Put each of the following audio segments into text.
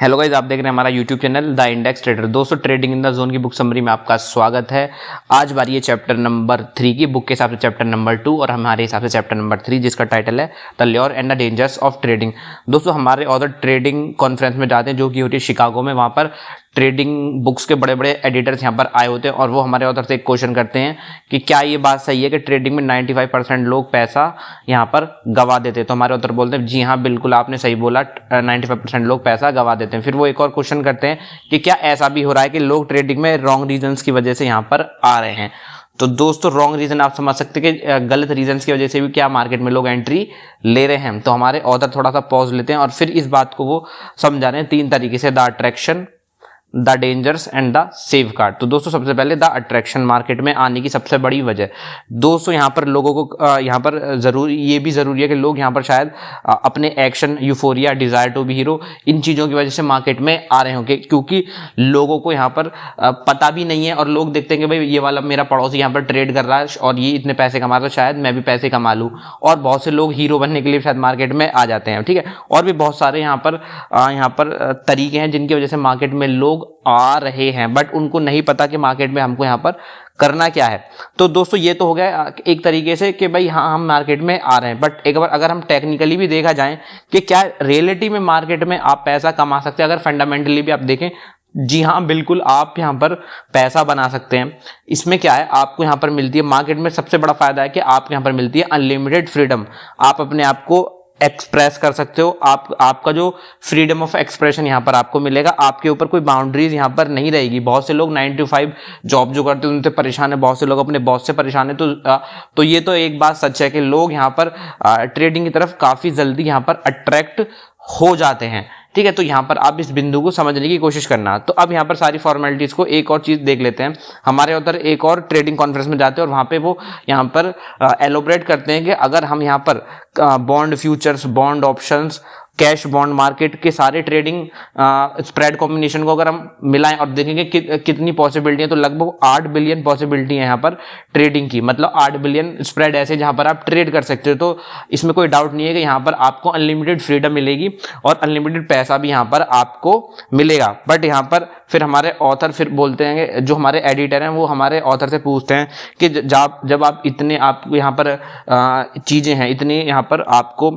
Hello guys, आप देख रहे हैं हमारा YouTube channel the index trader. दोस्तों, ट्रेडिंग इन द जोन की बुक समरी में आपका स्वागत है। आज बारी है चैप्टर नंबर 3 की। बुक के हिसाब से चैप्टर नंबर 2 और हमारे हिसाब से चैप्टर नंबर 3, जिसका टाइटल है the lure and the dangers of trading. दोस्तों, हमारे ऑथर ट्रेडिंग कॉन्फ्रेंस में जाते हैं जो कि होती है शिकागो में। वहाँ पर ट्रेडिंग बुक्स के बड़े बड़े एडिटर्स यहाँ पर आए होते हैं और वो हमारे ऑथर से एक क्वेश्चन करते हैं कि क्या ये बात सही है कि ट्रेडिंग में 95% लोग पैसा यहाँ पर गवा देते हैं। तो हमारे ऑथर बोलते हैं जी हाँ, बिल्कुल आपने सही बोला, 95% लोग पैसा गवा देते हैं। फिर वो एक और क्वेश्चन करते हैं कि क्या ऐसा भी हो रहा है कि लोग ट्रेडिंग में रॉन्ग रीजंस की वजह से यहाँ पर आ रहे हैं। तो दोस्तों, रॉन्ग रीजन आप समझ सकते हैं कि गलत रीजंस की वजह से भी क्या मार्केट में लोग एंट्री ले रहे हैं। तो हमारे ऑथर थोड़ा सा पॉज लेते हैं और फिर इस बात को वो समझा रहे हैं 3 तरीके से: the attraction, the dangers and the safe guard. तो दोस्तों, सबसे पहले द अट्रैक्शन, मार्केट में आने की सबसे बड़ी वजह। दोस्तों, यहाँ पर लोगों को यहाँ पर ये भी जरूरी है कि लोग यहाँ पर शायद अपने action, euphoria, desire to be hero, इन चीज़ों की वजह से मार्केट में आ रहे होंगे, क्योंकि लोगों को यहाँ पर पता भी नहीं है और लोग देखते हैं कि भाई ये वाला मेरा पड़ोसी यहाँ पर ट्रेड कर रहा है और ये इतने पैसे कमा रहा है, शायद मैं भी पैसे कमा लूँ। और बहुत से लोग हीरो बनने के लिए शायद मार्केट में आ जाते हैं। ठीक है, और भी बहुत सारे यहाँ पर तरीके हैं जिनकी वजह से मार्केट में लोग आ रहे हैं, बट उनको नहीं पता कि मार्केट में हमको यहाँ पर करना क्या है। तो दोस्तों, ये तो हो गया एक तरीके से कि भाई हाँ, हम मार्केट में आ रहे हैं, बट एक बार अगर हम टेक्निकली भी देखा जाए कि क्या रियलिटी में मार्केट में आप पैसा कमा सकते हैं, अगर फंडामेंटली भी आप देखें, जी हाँ बिल्कुल आप यहाँ पर पैसा बना सकते हैं। इसमें क्या है, आपको यहाँ पर मिलती है मार्केट में सबसे बड़ा फायदा है कि आपको यहाँ पर मिलती है अनलिमिटेड फ्रीडम। आप अपने आप को एक्सप्रेस कर सकते हो। आपका जो फ्रीडम ऑफ एक्सप्रेशन यहाँ पर आपको मिलेगा, आपके ऊपर कोई बाउंड्रीज यहाँ पर नहीं रहेगी। बहुत से लोग 9 to 5 जॉब जो करते हैं उनसे परेशान है, बहुत से लोग अपने बॉस से परेशान है। तो ये तो एक बात सच है कि लोग यहाँ पर ट्रेडिंग की तरफ काफी जल्दी यहाँ पर अट्रैक्ट हो जाते हैं। ठीक है, तो यहाँ पर आप इस बिंदु को समझने की कोशिश करना। तो अब यहाँ पर सारी फॉर्मेलिटीज को एक और चीज देख लेते हैं। हमारे उधर एक और ट्रेडिंग कॉन्फ्रेंस में जाते हैं और वहाँ पे वो यहाँ पर एलोबरेट करते हैं कि अगर हम यहाँ पर bond futures, bond options, cash bond market के सारे ट्रेडिंग स्प्रेड कॉम्बिनेशन को अगर हम मिलाएं और देखेंगे कितनी पॉसिबिलिटी है, तो लगभग 8 बिलियन पॉसिबिलिटी है यहाँ पर ट्रेडिंग की। मतलब 8 बिलियन स्प्रेड ऐसे जहाँ पर आप ट्रेड कर सकते हो। तो इसमें कोई डाउट नहीं है कि यहाँ पर आपको अनलिमिटेड फ्रीडम मिलेगी और अनलिमिटेड पैसा भी यहाँ पर आपको मिलेगा। बट यहाँ पर फिर हमारे ऑथर फिर बोलते हैं कि जो हमारे एडिटर हैं वो हमारे ऑथर से पूछते हैं कि जब आप इतने आपको यहाँ पर चीज़ें हैं, इतनी यहाँ पर आपको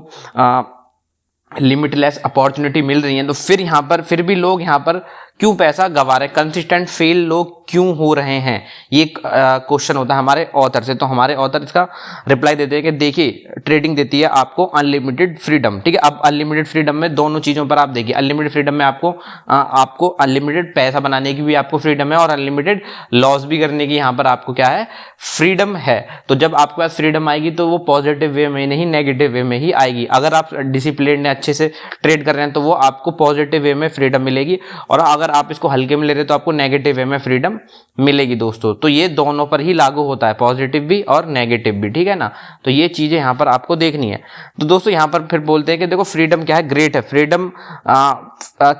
लिमिटलेस अपॉर्चुनिटी मिल रही है, तो फिर यहाँ पर फिर भी लोग यहाँ पर क्यों पैसा गवा रहे हैं, कंसिस्टेंट फेल लोग क्यों हो रहे हैं, ये क्वेश्चन होता है हमारे ऑथर से। तो हमारे ऑथर इसका रिप्लाई देते हैं कि देखिए, ट्रेडिंग देती है आपको अनलिमिटेड फ्रीडम। ठीक है, अब अनलिमिटेड फ्रीडम में दोनों चीज़ों पर आप देखिए, अनलिमिटेड फ्रीडम में आपको अनलिमिटेड पैसा बनाने की भी आपको फ्रीडम है और अनलिमिटेड लॉस भी करने की यहाँ पर आपको क्या है, फ्रीडम है। तो जब आपके पास फ्रीडम आएगी तो वो पॉजिटिव वे में नहीं, नेगेटिव वे में ही आएगी। अगर आप डिसिप्लिन ने अच्छे से ट्रेड कर रहे हैं तो वो आपको पॉजिटिव वे में फ्रीडम मिलेगी, और अगर आप इसको हल्के में ले रहे हैं तो आपको नेगेटिव वे में फ्रीडम मिलेगी। दोस्तों, तो ये दोनों पर ही लागू होता है, पॉजिटिव भी और नेगेटिव भी। ठीक है ना, तो ये चीजें यहाँ पर आपको देखनी है। तो दोस्तों, यहाँ पर फिर बोलते हैं कि देखो, फ्रीडम क्या है, ग्रेट है। फ्रीडम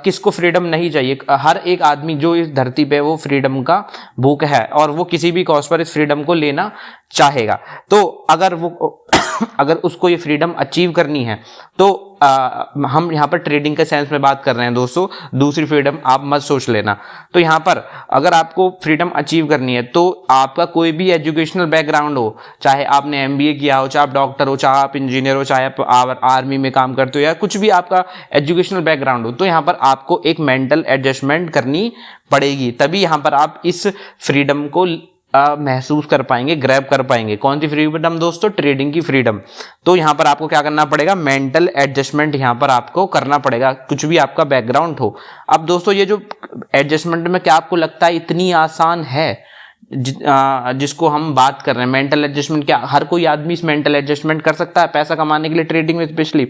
किसको फ्रीडम नहीं चाहिए? हर एक आदमी जो इस धरती पे वो फ्रीडम का भूख है और वो किसी भी कॉस्ट पर इस फ्रीडम को लेना चाहेगा। तो अगर उसको ये फ्रीडम अचीव करनी है तो हम यहाँ पर ट्रेडिंग के सेंस में बात कर रहे हैं दोस्तों, दूसरी फ्रीडम आप मत सोच लेना। तो यहाँ पर अगर आपको फ्रीडम अचीव करनी है तो आपका कोई भी एजुकेशनल बैकग्राउंड हो, चाहे आपने MBA किया हो, चाहे आप डॉक्टर हो, चाहे आप इंजीनियर हो, चाहे आप आर्मी में काम करते हो, या कुछ भी आपका एजुकेशनल बैकग्राउंड हो, तो यहाँ पर आपको एक मेंटल एडजस्टमेंट करनी पड़ेगी, तभी यहाँ पर आप इस फ्रीडम को महसूस कर पाएंगे, ग्रैब कर पाएंगे। कौन सी फ्रीडम दोस्तों? ट्रेडिंग की फ्रीडम। तो यहाँ पर आपको क्या करना पड़ेगा, मेंटल एडजस्टमेंट यहाँ पर आपको करना पड़ेगा, कुछ भी आपका बैकग्राउंड हो। अब दोस्तों, ये जो एडजस्टमेंट में क्या आपको लगता है इतनी आसान है जिसको हम बात कर रहे हैं मेंटल एडजस्टमेंट? क्या हर कोई आदमी इस मेंटल एडजस्टमेंट कर सकता है पैसा कमाने के लिए ट्रेडिंग में स्पेशली?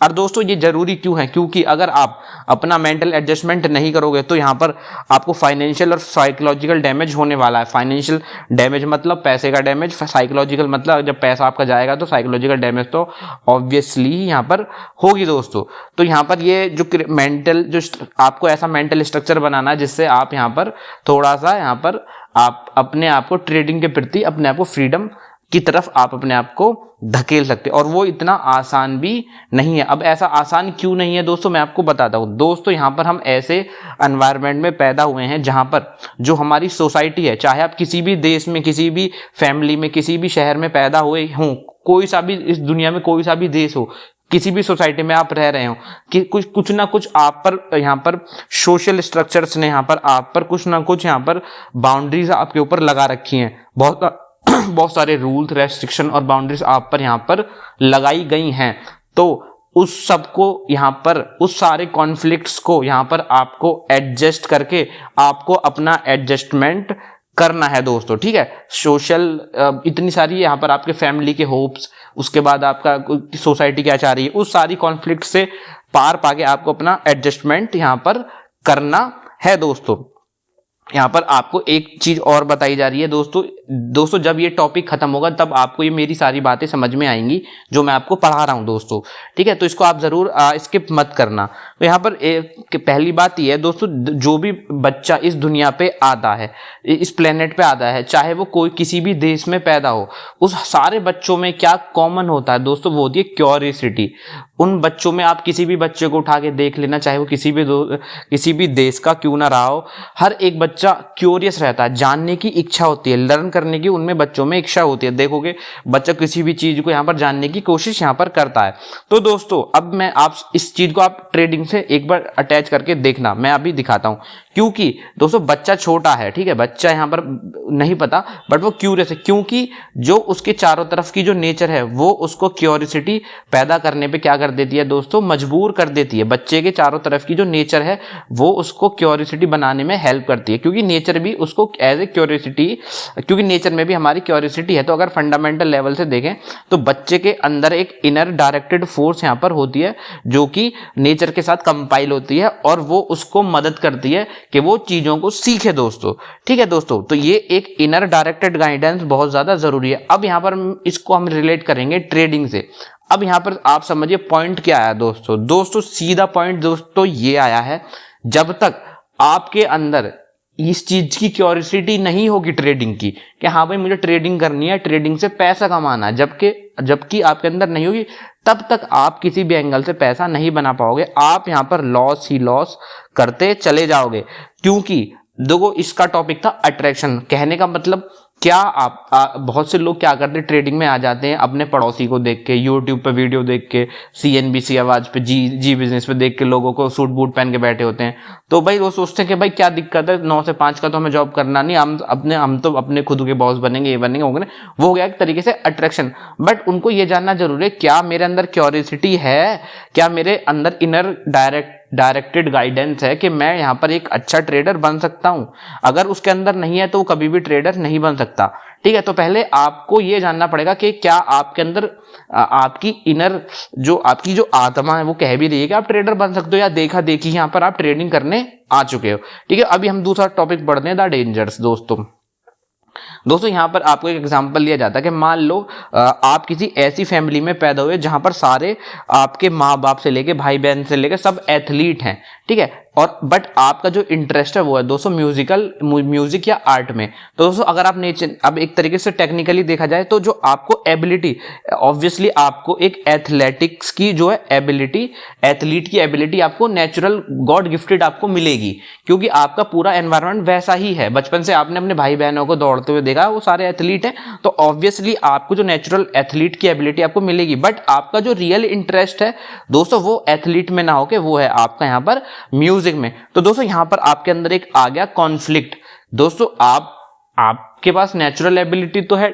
और दोस्तों, ये जरूरी क्यों है? क्योंकि अगर आप अपना मेंटल एडजस्टमेंट नहीं करोगे तो यहाँ पर आपको फाइनेंशियल और साइकोलॉजिकल डैमेज होने वाला है। फाइनेंशियल डैमेज मतलब पैसे का डैमेज, साइकोलॉजिकल मतलब जब पैसा आपका जाएगा तो साइकोलॉजिकल डैमेज तो ऑब्वियसली यहाँ पर होगी दोस्तों। तो यहाँ पर ये जो मेंटल, जो आपको ऐसा मेंटल स्ट्रक्चर बनाना है जिससे आप यहाँ पर थोड़ा सा यहाँ पर आप अपने आप को ट्रेडिंग के प्रति अपने आप को फ्रीडम की तरफ आप अपने आप को धकेल सकते हैं, और वो इतना आसान भी नहीं है। अब ऐसा आसान क्यों नहीं है दोस्तों, मैं आपको बताता हूँ। दोस्तों यहाँ पर हम ऐसे एनवायरनमेंट में पैदा हुए हैं जहाँ पर जो हमारी सोसाइटी है, चाहे आप किसी भी देश में, किसी भी फैमिली में, किसी भी शहर में पैदा हुए हों, कोई सा भी इस दुनिया में कोई सा भी देश हो, किसी भी सोसाइटी में आप रह रहे हो, कि कुछ ना कुछ आप पर यहाँ पर सोशल स्ट्रक्चर्स ने यहाँ पर आप पर कुछ ना कुछ यहाँ पर बाउंड्रीज आपके ऊपर लगा रखी हैं। बहुत सारे रूल्स, रेस्ट्रिक्शन और बाउंड्रीज आप पर यहाँ पर लगाई गई हैं। तो उस सब को यहाँ पर, उस सारे कॉन्फ्लिक्ट्स को यहाँ पर आपको एडजस्ट करके आपको अपना एडजस्टमेंट करना है दोस्तों, ठीक है। सोशल इतनी सारी यहाँ पर आपके फैमिली के होप्स, उसके बाद आपका सोसाइटी क्या चाह रही है, उस सारी कॉन्फ्लिक्ट से पार पाके आपको अपना एडजस्टमेंट यहाँ पर करना है दोस्तों। यहाँ पर आपको एक चीज और बताई जा रही है दोस्तों, जब ये टॉपिक खत्म होगा तब आपको ये मेरी सारी बातें समझ में आएंगी जो मैं आपको पढ़ा रहा हूँ दोस्तों, ठीक है। तो इसको आप जरूर स्किप मत करना। तो यहाँ पर पहली बात ये है दोस्तों, जो भी बच्चा इस दुनिया पे आता है, इस प्लेनेट पे आता है, चाहे वो कोई किसी भी देश में पैदा हो, उस सारे बच्चों में क्या कॉमन होता है दोस्तों, वो होती है क्यूरियोसिटी। उन बच्चों में आप किसी भी बच्चे को उठा के देख लेना, चाहे वो किसी भी देश का क्यों ना रहा हो, हर एक बच्चा क्यूरियस रहता है, जानने की इच्छा होती है, लर्न करने की उनमें बच्चों में इच्छा होती है। देखोगे बच्चा किसी भी चीज को यहाँ पर जानने की कोशिश यहाँ पर करता है। तो दोस्तों अब मैं आप इस चीज को आप ट्रेडिंग से एक बार अटैच करके देखना, मैं अभी दिखाता हूँ। क्योंकि दोस्तों बच्चा छोटा है, ठीक है, बच्चा यहाँ पर नहीं पता बट वो क्यूरियस है, क्योंकि जो उसके चारों तरफ की जो नेचर है वो उसको क्यूरियोसिटी पैदा करने पे क्या कर देती है दोस्तों, मजबूर कर देती है। बच्चे के चारों तरफ की जो नेचर है वो उसको क्यूरियोसिटी बनाने में हेल्प करती है, क्योंकि नेचर भी उसको एज ए क्यूरियोसिटी, क्योंकि नेचर में भी हमारी क्यूरियोसिटी है। तो अगर फंडामेंटल लेवल से देखें तो बच्चे के अंदर एक इनर डायरेक्टेड फोर्स यहाँ पर होती है जो कि नेचर के साथ कंपाइल होती है और वो उसको मदद करती है कि वो चीजों को सीखे दोस्तों, ठीक है दोस्तों। तो ये एक इनर डायरेक्टेड गाइडेंस बहुत ज्यादा जरूरी है। अब यहाँ पर इसको हम रिलेट करेंगे ट्रेडिंग से। अब यहाँ पर आप समझिए पॉइंट क्या आया दोस्तों, सीधा पॉइंट दोस्तों ये आया है, जब तक आपके अंदर इस चीज की क्यूरियोसिटी नहीं होगी ट्रेडिंग की, कि हाँ भाई मुझे ट्रेडिंग करनी है, ट्रेडिंग से पैसा कमाना है, जबकि आपके अंदर नहीं होगी, तब तक आप किसी भी एंगल से पैसा नहीं बना पाओगे। आप यहाँ पर लॉस ही लॉस करते चले जाओगे। क्योंकि देखो इसका टॉपिक था अट्रैक्शन, कहने का मतलब क्या, आप बहुत से लोग क्या करते हैं, ट्रेडिंग में आ जाते हैं अपने पड़ोसी को देख के, यूट्यूब पे वीडियो देख के, CNBC आवाज पे, जी बिजनेस पे देख के लोगों को सूट बूट पहन के बैठे होते हैं। तो भाई वो सोचते हैं कि भाई क्या दिक्कत है, 9 से 5 का तो हमें जॉब करना नहीं, हम तो अपने खुद के बॉस बनेंगे, ये बनेंगे, होंगे। वो हो गया एक तरीके से अट्रैक्शन। बट उनको ये जानना जरूरी है, क्या मेरे अंदर क्यूरियोसिटी है, क्या मेरे अंदर इनर डायरेक्टेड गाइडेंस है कि मैं यहाँ पर एक अच्छा ट्रेडर बन सकता हूँ। अगर उसके अंदर नहीं है तो वो कभी भी ट्रेडर नहीं बन सकता, ठीक है। तो पहले आपको ये जानना पड़ेगा कि क्या आपके अंदर आपकी इनर आपकी जो आत्मा है वो कह भी रही है कि आप ट्रेडर बन सकते हो, या देखा देखी यहाँ पर आप ट्रेडिंग करने आ चुके हो, ठीक है। अभी हम दूसरा टॉपिक पढ़ते हैं, द डेंजर्स दोस्तों यहाँ पर आपको एक एग्जांपल लिया जाता है कि मान लो आप किसी ऐसी फैमिली में पैदा हुए जहां पर सारे आपके माँ बाप से लेके भाई बहन से लेके सब एथलीट हैं, ठीक है, और बट आपका जो इंटरेस्ट है वो है दोस्तों म्यूजिक या आर्ट में। तो दोस्तों अगर आप अब एक तरीके से टेक्निकली देखा जाए तो जो आपको एबिलिटी, ऑब्वियसली आपको एक एथलेटिक्स की जो है एबिलिटी, एथलीट की एबिलिटी आपको नेचुरल गॉड गिफ्टेड आपको मिलेगी, क्योंकि आपका पूरा एनवायरनमेंट वैसा ही है। बचपन से आपने अपने भाई बहनों को दौड़ते हुए देखा, वो सारे एथलीट हैं, तो ऑब्वियसली आपको जो नेचुरल एथलीट की एबिलिटी आपको मिलेगी। बट आपका जो रियल इंटरेस्ट है दोस्तों वो एथलीट में ना होके वो है आपका यहाँ पर म्यूजिक में। तो दोस्तों यहां पर आपके अंदर एक आ गया कॉन्फ्लिक्ट। दोस्तों आपके पास नेचुरल एबिलिटी तो है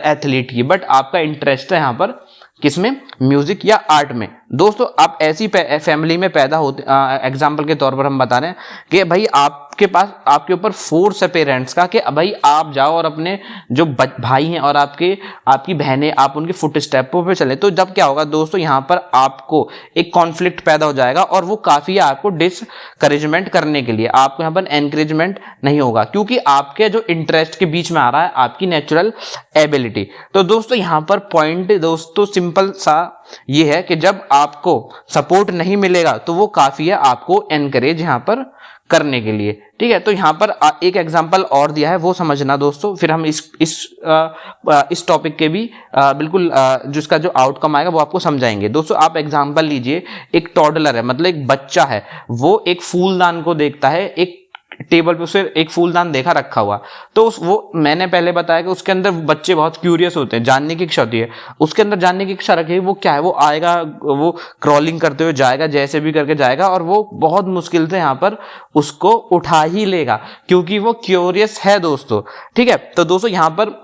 एथलीट की, बट आपका इंटरेस्ट है यहां पर किसमें, म्यूजिक या आर्ट में। दोस्तों आप ऐसी फैमिली में पैदा होते, एग्जाम्पल के तौर पर हम बता रहे हैं कि भाई आपके पास, आपके ऊपर फोर्स है पेरेंट्स का कि भाई आप जाओ और अपने जो भाई हैं और आपकी बहनें, आप उनके फुट स्टेपों पे चले। तो जब क्या होगा दोस्तों, यहाँ पर आपको एक कॉन्फ्लिक्ट पैदा हो जाएगा और वो काफी है आपको डिसकरेजमेंट करने के लिए, आपको यहाँ पर एनकरेजमेंट नहीं होगा, क्योंकि आपके जो इंटरेस्ट के बीच में आ रहा है आपकी नेचुरल एबिलिटी। तो दोस्तों यहाँ पर पॉइंट दोस्तों सिंपल सा ये है कि जब आपको सपोर्ट नहीं मिलेगा तो वो काफी है आपको एनकरेज यहाँ पर करने के लिए। ठीक है, तो यहाँ पर एक एग्जांपल और दिया है, वो समझना दोस्तों, फिर हम इस टॉपिक के भी बिल्कुल जिसका जो आउटकम आएगा वो आपको समझाएंगे। दोस्तों आप एग्जांपल लीजिए, एक टॉडलर है, मतलब एक बच्चा है, वो एक फूलदान को देखता है, एक टेबल पे उसे एक फूलदान देखा रखा हुआ, तो वो मैंने पहले बताया कि उसके अंदर बच्चे बहुत क्यूरियस होते हैं, जानने की इच्छा होती है, उसके अंदर जानने की इच्छा रखी, वो क्या है, वो आएगा, वो क्रॉलिंग करते हुए जाएगा, जैसे भी करके जाएगा, और वो बहुत मुश्किल से यहाँ पर उसको उठा ही लेगा, क्योंकि वो क्यूरियस है दोस्तों। ठीक है, तो दोस्तों यहाँ पर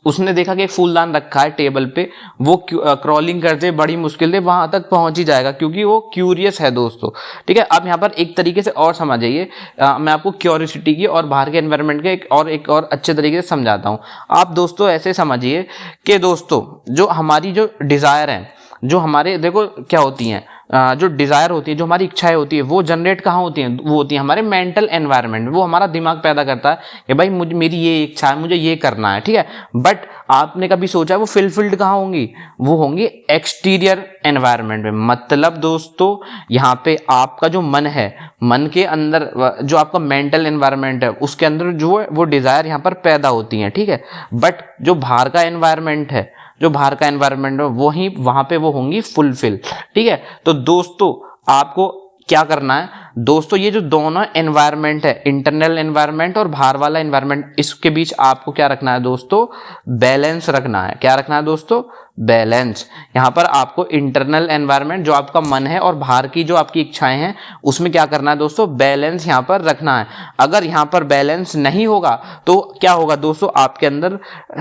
उसने देखा कि एक फूलदान रखा है टेबल पे, वो क्रॉलिंग करते बड़ी मुश्किल से वहां तक पहुंच ही जाएगा, क्योंकि वो क्यूरियस है दोस्तों। ठीक है, अब यहाँ पर एक तरीके से और समझ जाइए, मैं आपको क्यूरियोसिटी की और बाहर के एनवायरनमेंट के एक और अच्छे तरीके से समझाता हूँ। आप दोस्तों ऐसे समझिए कि दोस्तों जो हमारी जो डिजायर है, जो हमारे देखो क्या होती हैं, जो डिजायर होती है, जो हमारी इच्छाएं होती है, वो जनरेट कहाँ होती हैं, वो होती है हमारे मेंटल एनवायरनमेंट, वो हमारा दिमाग पैदा करता है कि भाई मेरी ये इच्छा है, मुझे ये करना है। ठीक है, बट आपने कभी सोचा वो फुलफिल्ड कहाँ होंगी, वो होंगी एक्सटीरियर एनवायरनमेंट में। मतलब दोस्तों यहाँ पे आपका जो मन है, मन के अंदर जो आपका मेंटल एनवायरनमेंट है, उसके अंदर जो है वो डिजायर यहाँ पर पैदा होती हैं। ठीक है, बट जो बाहर का एनवायरनमेंट है, जो बाहर का एनवायरनमेंट है, वही वहां पे वो होंगी फुलफिल। ठीक है, तो दोस्तों आपको क्या करना है दोस्तों, ये जो दोनों एनवायरनमेंट है, इंटरनल एनवायरनमेंट और बाहर वाला एनवायरनमेंट, इसके बीच आपको क्या रखना है दोस्तों, बैलेंस रखना है। क्या रखना है दोस्तों, बैलेंस। यहां पर आपको इंटरनल एनवायरनमेंट जो आपका मन है और बाहर की जो आपकी इच्छाएं हैं, उसमें क्या करना है दोस्तों, बैलेंस यहां पर रखना है। अगर यहां पर बैलेंस नहीं होगा तो क्या होगा दोस्तों, आपके अंदर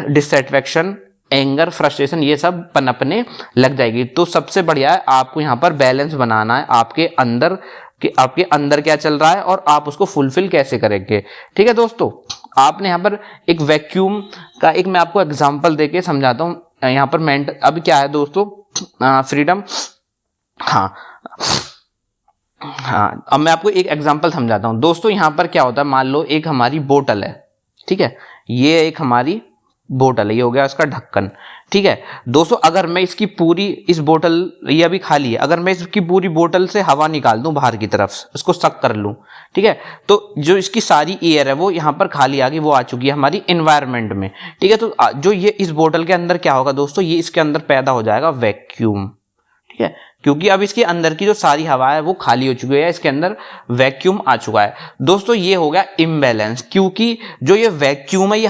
डिससेटिस्फैक्शन, एंगर, फ्रस्ट्रेशन, ये सब पनपने लग जाएगी। तो सबसे बढ़िया है आपको यहाँ पर बैलेंस बनाना है, आपके अंदर क्या चल रहा है और आप उसको फुलफिल कैसे करेंगे। ठीक है दोस्तों, आपने यहाँ पर एक वैक्यूम का एक मैं आपको एग्जांपल देके समझाता हूँ। यहाँ पर अब क्या है दोस्तों, फ्रीडम, हाँ, अब मैं आपको एक एग्जांपल समझाता हूँ दोस्तों। यहाँ पर क्या होता है, मान लो एक हमारी बोतल है, ठीक है, ये एक हमारी बोतल है, ये हो गया इसका ढक्कन। ठीक है दोस्तों, अगर मैं इसकी पूरी, इस बोतल ये अभी खाली है, अगर मैं इसकी पूरी बोतल से हवा निकाल दूं बाहर की तरफ, इसको सक कर लूं, ठीक है, तो जो इसकी सारी एयर है वो यहाँ पर खाली आ गई, वो आ चुकी है हमारी एनवायरनमेंट में। ठीक है, तो जो ये इस बोतल के अंदर क्या होगा दोस्तों, ये इसके अंदर पैदा हो जाएगा वैक्यूम। ठीक है, क्योंकि अब इसके अंदर की जो सारी हवा है वो खाली हो चुकी है, इसके अंदर वैक्यूम आ चुका है। दोस्तों ये हो गया इम्बैलेंस, क्योंकि जो ये वैक्यूम है,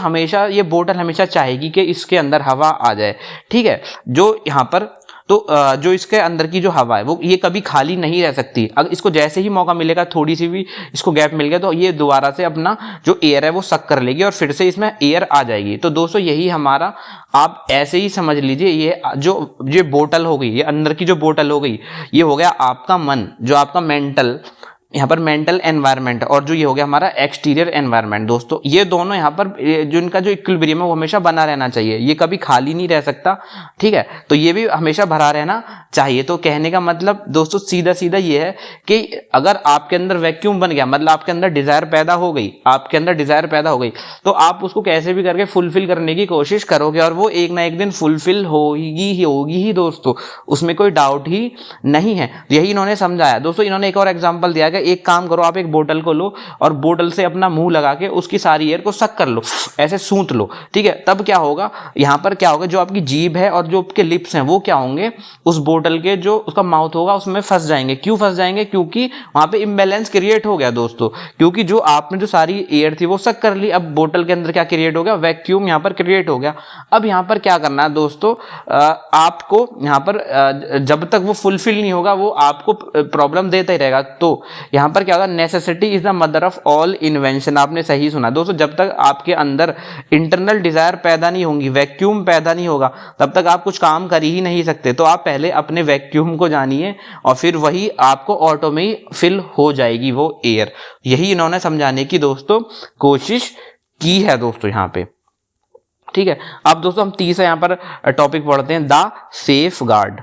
ये बोतल हमेशा चाहेगी कि इसके अंदर हवा आ जाए। ठीक है, जो यहाँ पर तो जो इसके अंदर की जो हवा है वो ये कभी खाली नहीं रह सकती। अगर इसको जैसे ही मौका मिलेगा, थोड़ी सी भी इसको गैप मिल गया, तो ये दोबारा से अपना जो एयर है वो सक कर लेगी और फिर से इसमें एयर आ जाएगी। तो दोस्तों यही हमारा, आप ऐसे ही समझ लीजिए, ये बोतल हो गई, ये अंदर की जो बोतल हो गई, ये हो गया आपका मन, जो आपका मेंटल, यहाँ पर मेंटल एनवायरनमेंट, और जो ये हो गया हमारा एक्सटीरियर एनवायरनमेंट। दोस्तों ये दोनों यहाँ पर जो इनका जो इक्विलिब्रियम है वो हमेशा बना रहना चाहिए, ये कभी खाली नहीं रह सकता। ठीक है, तो ये भी हमेशा भरा रहना चाहिए। तो कहने का मतलब दोस्तों सीधा सीधा ये है कि अगर आपके अंदर वैक्यूम बन गया, मतलब आपके अंदर डिजायर पैदा हो गई, तो आप उसको कैसे भी करके फुलफिल करने की कोशिश करोगे, और वो एक ना एक दिन फुलफिल होगी ही दोस्तों, उसमें कोई डाउट ही नहीं है। यही इन्होंने समझाया दोस्तों। इन्होंने एक और एग्जाम्पल दिया, एक काम करो, आप एक बोतल को लो और बोतल से अपना मुंह लगा के उसकी सारी एयर को सक कर लो, ऐसे सूंघ लो। ठीक है, तब क्या होगा, यहां पर क्या होगा, जो आपकी जीभ है और जो आपके लिप्स हैं वो क्या होंगे, उस बोतल के जो उसका माउथ होगा उसमें फंस जाएंगे। क्यों फंस जाएंगे, क्योंकि वहां पे इम्बैलेंस क्रिएट हो गया दोस्तों, क्योंकि जो आपने जो सारी एयर थी वो सक कर ली। अब बोतल के अंदर क्या क्रिएट हो गया, वैक्यूम यहां पर क्रिएट हो गया। अब यहां पर क्या करना है दोस्तों, आपको यहां पर जब तक वो फुलफिल नहीं होगा वो आपको प्रॉब्लम देता ही रहेगा। तो यहां पर क्या होगा, necessity is the mother of all invention. आपने सही सुना दोस्तों, जब तक आपके अंदर इंटरनल डिजायर पैदा नहीं होंगी, वैक्यूम पैदा नहीं होगा, तब तक आप कुछ काम कर ही नहीं सकते। तो आप पहले अपने वैक्यूम को जानिए और फिर वही आपको ऑटो में ही फिल हो जाएगी वो एयर। यही इन्होंने समझाने की दोस्तों कोशिश की है दोस्तों यहां पे। ठीक है, अब दोस्तों हम तीसरा यहां पर टॉपिक पढ़ते हैं, the safe guard.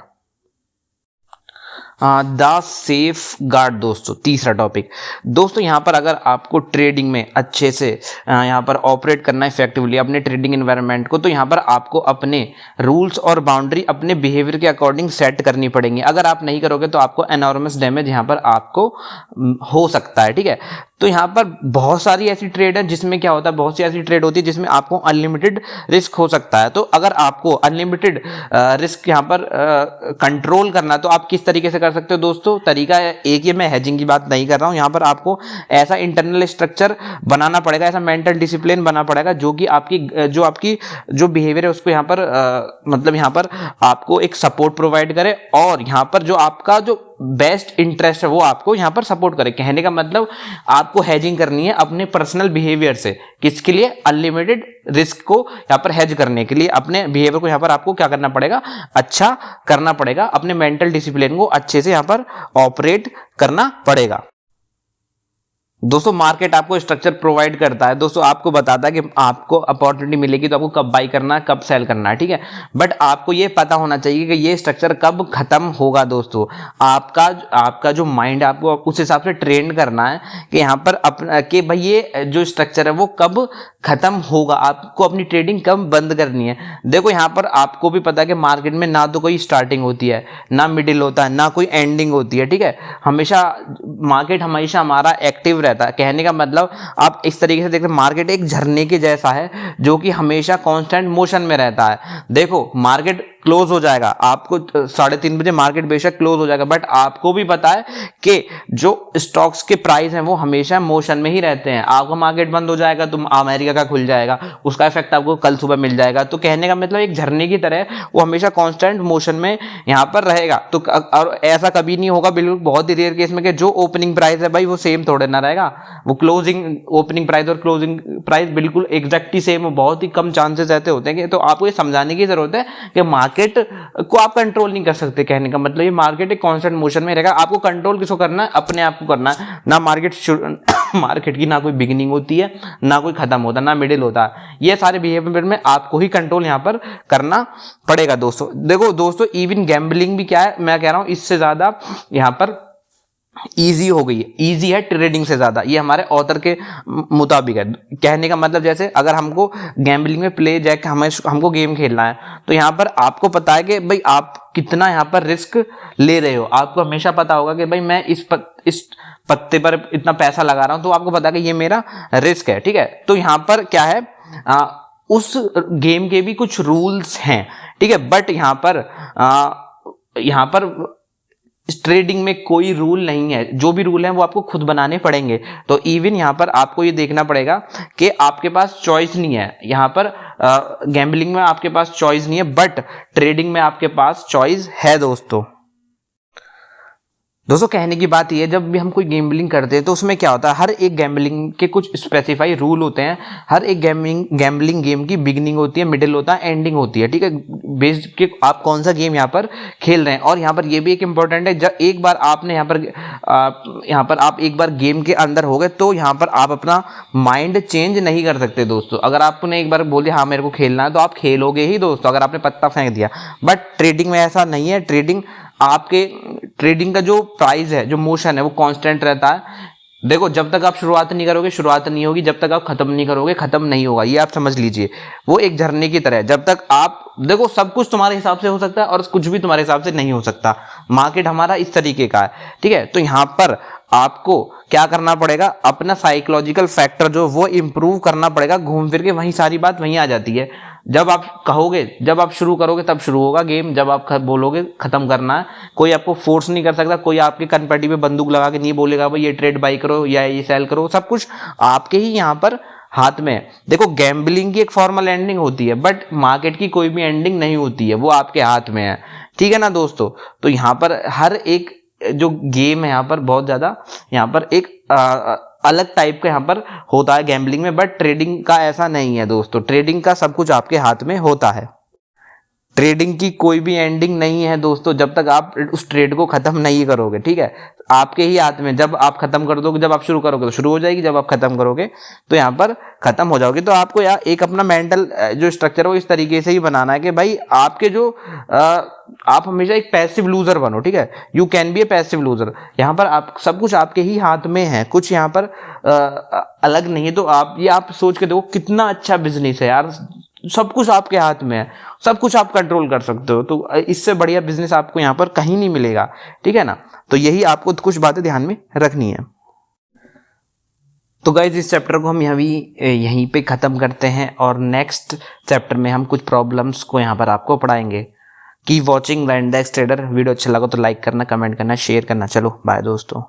The safe guard. दोस्तों तीसरा टॉपिक, दोस्तों यहाँ पर अगर आपको ट्रेडिंग में अच्छे से यहाँ पर ऑपरेट करना है इफेक्टिवली अपने ट्रेडिंग एनवायरनमेंट को, तो यहाँ पर आपको अपने रूल्स और बाउंड्री अपने बिहेवियर के अकॉर्डिंग सेट करनी पड़ेंगी। अगर आप नहीं करोगे तो आपको एनॉर्मस डैमेज यहाँ पर आपको हो सकता है। ठीक है, तो यहाँ पर बहुत सारी ऐसी ट्रेड है जिसमें क्या होता है, बहुत सी ऐसी ट्रेड होती है जिसमें आपको अनलिमिटेड रिस्क हो सकता है। तो अगर आपको अनलिमिटेड रिस्क यहाँ पर कंट्रोल करना है तो आप किस तरीके से कर सकते हो दोस्तों? तरीका एक ही, मैं हेजिंग की बात नहीं कर रहा हूँ, यहाँ पर आपको ऐसा इंटरनल स्ट्रक्चर बनाना पड़ेगा, ऐसा मेंटल डिसिप्लिन बनाना पड़ेगा जो कि आपकी जो बिहेवियर है उसको यहाँ पर मतलब यहाँ पर आपको एक सपोर्ट प्रोवाइड करे और यहाँ पर जो आपका जो बेस्ट इंटरेस्ट है वो आपको यहाँ पर सपोर्ट करे। कहने का मतलब आपको हेजिंग करनी है अपने पर्सनल बिहेवियर से, किसके लिए? अनलिमिटेड रिस्क को यहाँ पर हेज करने के लिए अपने बिहेवियर को यहाँ पर आपको क्या करना पड़ेगा? अच्छा करना पड़ेगा, अपने मेंटल डिसिप्लिन को अच्छे से यहाँ पर ऑपरेट करना पड़ेगा। दोस्तों मार्केट आपको स्ट्रक्चर प्रोवाइड करता है, दोस्तों आपको बताता है कि आपको अपॉर्चुनिटी मिलेगी तो आपको कब बाई करना है, कब सेल करना है। ठीक है, बट आपको ये पता होना चाहिए कि ये स्ट्रक्चर कब खत्म होगा। दोस्तों आपका जो माइंड, आपको उस हिसाब से ट्रेन करना है कि यहाँ पर कि भाई ये जो स्ट्रक्चर है वो कब खत्म होगा, आपको अपनी ट्रेडिंग कब बंद करनी है। देखो यहाँ पर आपको भी पता है कि मार्केट में ना तो कोई स्टार्टिंग होती है, ना मिडिल होता है, ना कोई एंडिंग होती है। ठीक है, हमेशा मार्केट हमेशा हमारा एक्टिव रहता है। कहने का मतलब आप इस तरीके से देखते हैं, मार्केट एक झरने के जैसा है जो कि हमेशा कांस्टेंट मोशन में रहता है। देखो मार्केट क्लोज हो जाएगा, आपको 3:30 बजे मार्केट बेशक क्लोज हो जाएगा, बट आपको भी पता है कि जो स्टॉक्स के प्राइस हैं वो हमेशा मोशन में ही रहते हैं। आपका मार्केट बंद हो जाएगा तो अमेरिका का खुल जाएगा, उसका इफेक्ट आपको कल सुबह मिल जाएगा। तो कहने का मतलब एक झरने की तरह वो हमेशा कांस्टेंट मोशन में यहाँ पर रहेगा। तो और ऐसा कभी नहीं होगा, बिल्कुल बहुत ही रेयर केस में, कि जो ओपनिंग प्राइस है भाई वो सेम थोड़े ना रहेगा, वो क्लोजिंग ओपनिंग प्राइस और क्लोजिंग प्राइस बिल्कुल एग्जैक्टली सेम, बहुत ही कम चांसेस ऐसे होते हैं। तो आपको ये समझाने की जरूरत है कि मार्केट को आप कंट्रोल नहीं कर सकते। कहने का मतलब ये मार्केट एक कांस्टेंट मोशन में रहेगा, आपको कंट्रोल किसको करना है? अपने आप को करना है। ना मार्केट की ना कोई बिगिनिंग होती है, ना कोई खत्म होता है, ना मिडिल होता है। ये सारे बिहेवियर में आपको ही कंट्रोल यहाँ पर करना पड़ेगा। दोस्तों देखो दोस्तों, इवन गैम्बलिंग भी क्या है, मैं कह रहा हूं इससे ज्यादा यहाँ पर ईजी हो गई है, ईजी है ट्रेडिंग से ज्यादा, ये हमारे ऑथर के मुताबिक है। कहने का मतलब जैसे अगर हमको गैम्बलिंग में प्ले जैक हमको गेम खेलना है तो यहाँ पर आपको पता है कि भाई आप कितना यहाँ पर रिस्क ले रहे हो। आपको हमेशा पता होगा कि भाई मैं इस पत्ते पर इतना पैसा लगा रहा हूं, तो आपको पता है कि ये मेरा रिस्क है। ठीक है, तो यहाँ पर क्या है, उस गेम के भी कुछ रूल्स हैं। ठीक है, बट यहाँ पर ट्रेडिंग में कोई रूल नहीं है, जो भी रूल है वो आपको खुद बनाने पड़ेंगे। तो इवन यहाँ पर आपको ये देखना पड़ेगा कि आपके पास चॉइस नहीं है। यहाँ पर गैम्बलिंग में आपके पास चॉइस नहीं है, बट ट्रेडिंग में आपके पास चॉइस है। दोस्तों कहने की बात ये, जब भी हम कोई गैम्बलिंग करते हैं तो उसमें क्या होता है, हर एक गैम्बलिंग के कुछ स्पेसिफाई रूल होते हैं। हर एक गैम्बलिंग गेम की बिगिनिंग होती है, मिडिल होता है, एंडिंग होती है। ठीक है, बेस्ड कि आप कौन सा गेम यहाँ पर खेल रहे हैं। और यहाँ पर ये भी एक इंपॉर्टेंट है, जब एक बार आपने यहाँ पर आप एक बार गेम के अंदर हो गए तो यहाँ पर आप अपना माइंड चेंज नहीं कर सकते। दोस्तों अगर आपने एक बार बोल दिया हाँ मेरे को खेलना है तो आप खेलोगे ही दोस्तों, अगर आपने पत्ता फेंक दिया। बट ट्रेडिंग में ऐसा नहीं है। ट्रेडिंग का जो प्राइस है, जो मोशन है, वो कांस्टेंट रहता है। देखो जब तक आप शुरुआत नहीं करोगे शुरुआत नहीं होगी, जब तक आप खत्म नहीं करोगे खत्म नहीं होगा। ये आप समझ लीजिए, वो एक झरने की तरह है। जब तक आप देखो, सब कुछ तुम्हारे हिसाब से हो सकता है और कुछ भी तुम्हारे हिसाब से नहीं हो सकता। मार्केट हमारा इस तरीके का है। ठीक है, तो यहाँ पर आपको क्या करना पड़ेगा, अपना साइकोलॉजिकल फैक्टर जो वो इंप्रूव करना पड़ेगा। घूम फिर के वहीं सारी बात वहीं आ जाती है। जब आप कहोगे, जब आप शुरू करोगे तब शुरू होगा गेम, जब आप बोलोगे खत्म करना है। कोई आपको फोर्स नहीं कर सकता, कोई आपके कनपट्टी पे बंदूक लगा के नहीं बोलेगा भाई ये ट्रेड बाई करो या ये सेल करो। सब कुछ आपके ही यहाँ पर हाथ में है। देखो गैम्बलिंग की एक फॉर्मल एंडिंग होती है, बट मार्केट की कोई भी एंडिंग नहीं होती है, वो आपके हाथ में है। ठीक है ना दोस्तों, तो यहाँ पर हर एक जो गेम है यहाँ पर बहुत ज्यादा यहाँ पर एक अलग टाइप का यहाँ पर होता है गैम्बलिंग में, बट ट्रेडिंग का ऐसा नहीं है दोस्तों। ट्रेडिंग का सब कुछ आपके हाथ में होता है। ट्रेडिंग की कोई भी एंडिंग नहीं है दोस्तों, जब तक आप उस ट्रेड को खत्म नहीं करोगे। ठीक है, आपके ही हाथ में, जब आप खत्म कर दोगे, जब आप शुरू करोगे तो शुरू हो जाएगी, जब आप खत्म करोगे तो यहाँ पर खत्म हो जाओगे। तो आपको यार एक अपना मेंटल जो स्ट्रक्चर है वो इस तरीके से ही बनाना है कि भाई आपके जो आप हमेशा एक पैसिव लूजर बनो। ठीक है, you can be A passive loser. यहाँ पर आप सब कुछ आपके ही हाथ में है, कुछ यहाँ पर अलग नहीं है। तो आप सोच के देखो कितना अच्छा बिजनेस है यार, सब कुछ आपके हाथ में है, सब कुछ आप कंट्रोल कर सकते हो। तो इससे बढ़िया बिजनेस आपको यहाँ पर कहीं नहीं मिलेगा। ठीक है ना, तो यही आपको कुछ बातें ध्यान में रखनी है। तो गाइज इस चैप्टर को हम यहीं पे ख़त्म करते हैं और नेक्स्ट चैप्टर में हम कुछ प्रॉब्लम्स को यहाँ पर आपको पढ़ाएंगे। Keep watching the index trader. Video अच्छा लगा तो लाइक करना, कमेंट करना, शेयर करना। चलो बाय दोस्तों।